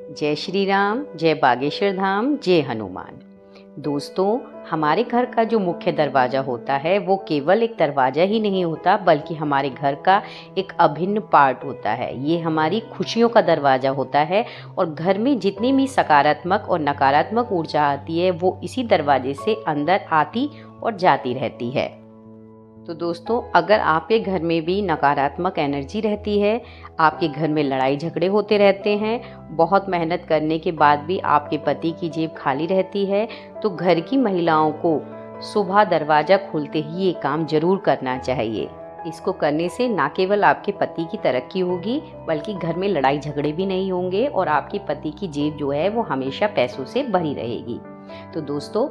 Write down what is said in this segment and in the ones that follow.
जय श्री राम, जय बागेश्वर धाम, जय हनुमान। दोस्तों, हमारे घर का जो मुख्य दरवाज़ा होता है वो केवल एक दरवाज़ा ही नहीं होता, बल्कि हमारे घर का एक अभिन्न पार्ट होता है। ये हमारी खुशियों का दरवाज़ा होता है और घर में जितनी भी सकारात्मक और नकारात्मक ऊर्जा आती है वो इसी दरवाजे से अंदर आती और जाती रहती है। तो दोस्तों, अगर आपके घर में भी नकारात्मक एनर्जी रहती है, आपके घर में लड़ाई झगड़े होते रहते हैं, बहुत मेहनत करने के बाद भी आपके पति की जेब खाली रहती है, तो घर की महिलाओं को सुबह दरवाज़ा खोलते ही ये काम ज़रूर करना चाहिए। इसको करने से ना केवल आपके पति की तरक्की होगी, बल्कि घर में लड़ाई झगड़े भी नहीं होंगे और आपके पति की जेब जो है वो हमेशा पैसों से भरी रहेगी। तो दोस्तों,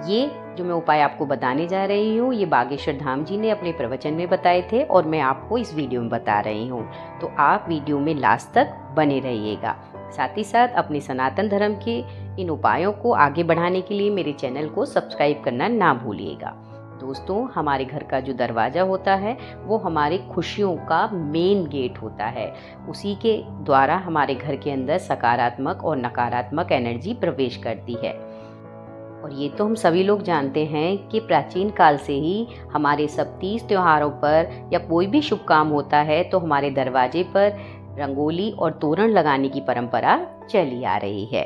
ये जो मैं उपाय आपको बताने जा रही हूँ, ये बागेश्वर धाम जी ने अपने प्रवचन में बताए थे और मैं आपको इस वीडियो में बता रही हूँ। तो आप वीडियो में लास्ट तक बने रहिएगा। साथ ही साथ अपने सनातन धर्म के इन उपायों को आगे बढ़ाने के लिए मेरे चैनल को सब्सक्राइब करना ना भूलिएगा। दोस्तों, हमारे घर का जो दरवाज़ा होता है वो हमारे खुशियों का मेन गेट होता है। उसी के द्वारा हमारे घर के अंदर सकारात्मक और नकारात्मक एनर्जी प्रवेश करती है। और ये तो हम सभी लोग जानते हैं कि प्राचीन काल से ही हमारे सब तीज त्योहारों पर या कोई भी शुभ काम होता है तो हमारे दरवाजे पर रंगोली और तोरण लगाने की परंपरा चली आ रही है।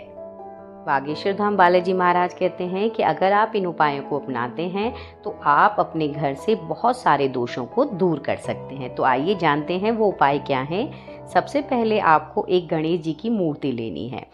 बागेश्वर धाम बालाजी महाराज कहते हैं कि अगर आप इन उपायों को अपनाते हैं तो आप अपने घर से बहुत सारे दोषों को दूर कर सकते हैं। तो आइए जानते हैं वो उपाय क्या हैं। सबसे पहले आपको एक गणेश जी की मूर्ति लेनी है।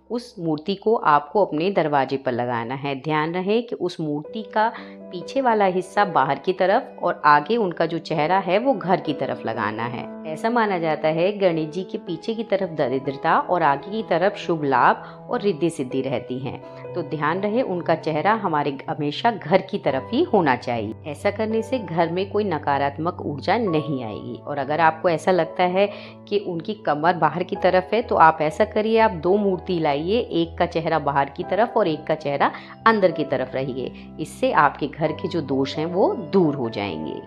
उस मूर्ति को आपको अपने दरवाजे पर लगाना है। ध्यान रहे कि उस मूर्ति का पीछे वाला हिस्सा बाहर की तरफ और आगे उनका जो चेहरा है वो घर की तरफ लगाना है। ऐसा माना जाता है गणेश जी के पीछे की तरफ दरिद्रता और आगे की तरफ शुभ लाभ और रिद्धि सिद्धि रहती हैं। तो ध्यान रहे उनका चेहरा हमारे हमेशा घर की तरफ ही होना चाहिए। ऐसा करने से घर में कोई नकारात्मक ऊर्जा नहीं आएगी। और अगर आपको ऐसा लगता है कि उनकी कमर बाहर की तरफ है तो आप ऐसा करिए, आप दो मूर्ति लाइए, एक का चेहरा बाहर की तरफ और एक का चेहरा अंदर की तरफ रहिए। इससे आपके घर के जो दोष हैं वो दूर हो जाएंगे।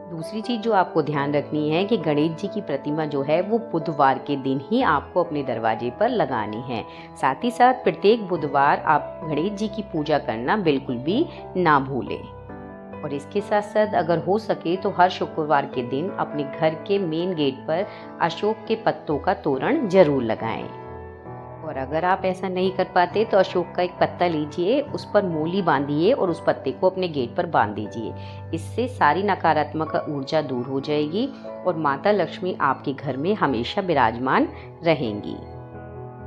दूसरी चीज जो आपको ध्यान रखनी है कि गणेश जी की प्रतिमा जो है वो बुधवार के दिन ही आपको अपने दरवाजे पर लगानी है। साथ ही साथ प्रत्येक बुधवार आप गणेश जी की पूजा करना बिल्कुल भी ना भूलें। और इसके साथ साथ अगर हो सके तो हर शुक्रवार के दिन अपने घर के मेन गेट पर अशोक के पत्तों का तोरण जरूर लगाएं। और अगर आप ऐसा नहीं कर पाते तो अशोक का एक पत्ता लीजिए, उस पर मूली बांधिए और उस पत्ते को अपने गेट पर बांध दीजिए। इससे सारी नकारात्मक ऊर्जा दूर हो जाएगी और माता लक्ष्मी आपके घर में हमेशा विराजमान रहेंगी।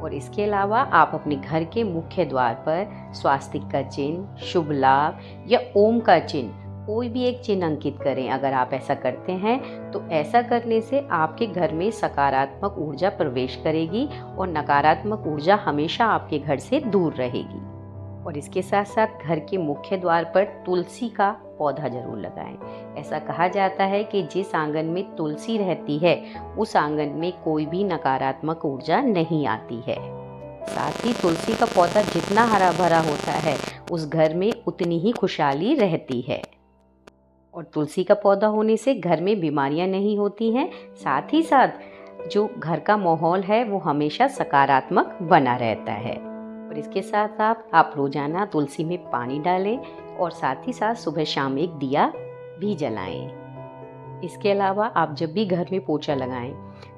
और इसके अलावा आप अपने घर के मुख्य द्वार पर स्वास्तिक का चिन्ह, शुभ लाभ या ओम का चिन्ह, कोई भी एक चिन्ह अंकित करें। अगर आप ऐसा करते हैं तो ऐसा करने से आपके घर में सकारात्मक ऊर्जा प्रवेश करेगी और नकारात्मक ऊर्जा हमेशा आपके घर से दूर रहेगी। और इसके साथ साथ घर के मुख्य द्वार पर तुलसी का पौधा जरूर लगाएं। ऐसा कहा जाता है कि जिस आंगन में तुलसी रहती है उस आंगन में कोई भी नकारात्मक ऊर्जा नहीं आती है। साथ ही तुलसी का पौधा जितना हरा भरा होता है उस घर में उतनी ही खुशहाली रहती है। और तुलसी का पौधा होने से घर में बीमारियां नहीं होती हैं। साथ ही साथ जो घर का माहौल है वो हमेशा सकारात्मक बना रहता है। और इसके साथ आप रोजाना तुलसी में पानी डालें और साथ ही साथ सुबह शाम एक दिया भी जलाएं। इसके अलावा आप जब भी घर में पोछा लगाएं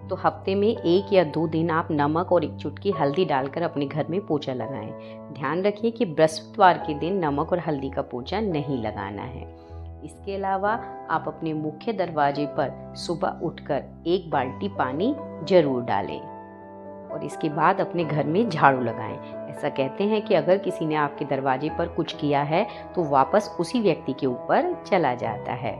तो हफ्ते में 1 या 2 दिन आप नमक और 1 चुटकी हल्दी डालकर अपने घर में पोछा लगाएं। ध्यान रखिए कि बृहस्पतिवार के दिन नमक और हल्दी का पोछा नहीं लगाना है। इसके अलावा आप अपने मुख्य दरवाजे पर सुबह उठकर 1 बाल्टी पानी जरूर डालें और इसके बाद अपने घर में झाड़ू लगाएं। ऐसा कहते हैं कि अगर किसी ने आपके दरवाजे पर कुछ किया है तो वापस उसी व्यक्ति के ऊपर चला जाता है।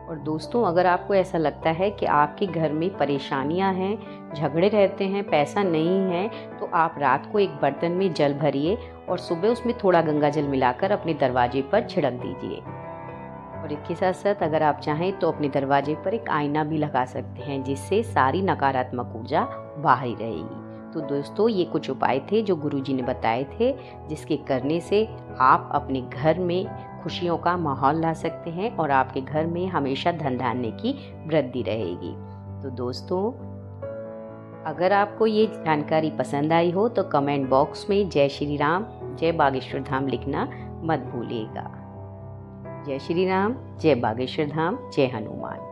और दोस्तों, अगर आपको ऐसा लगता है कि आपके घर में परेशानियां हैं, झगड़े रहते हैं, पैसा नहीं है, तो आप रात को एक बर्तन में जल भरिए और सुबह उसमें थोड़ा गंगा जल मिलाकर अपने दरवाजे पर छिड़क दीजिए। और इसके साथ साथ अगर आप चाहें तो अपने दरवाजे पर एक आईना भी लगा सकते हैं, जिससे सारी नकारात्मक ऊर्जा बाहर रहेगी। तो दोस्तों, ये कुछ उपाय थे जो गुरुजी ने बताए थे, जिसके करने से आप अपने घर में खुशियों का माहौल ला सकते हैं और आपके घर में हमेशा धन धान्य की वृद्धि रहेगी। तो दोस्तों, अगर आपको ये जानकारी पसंद आई हो तो कमेंट बॉक्स में जय श्री राम, जय बागेश्वर धाम लिखना मत भूलिएगा। जय श्री राम, जय बागेश्वर धाम, जय हनुमान।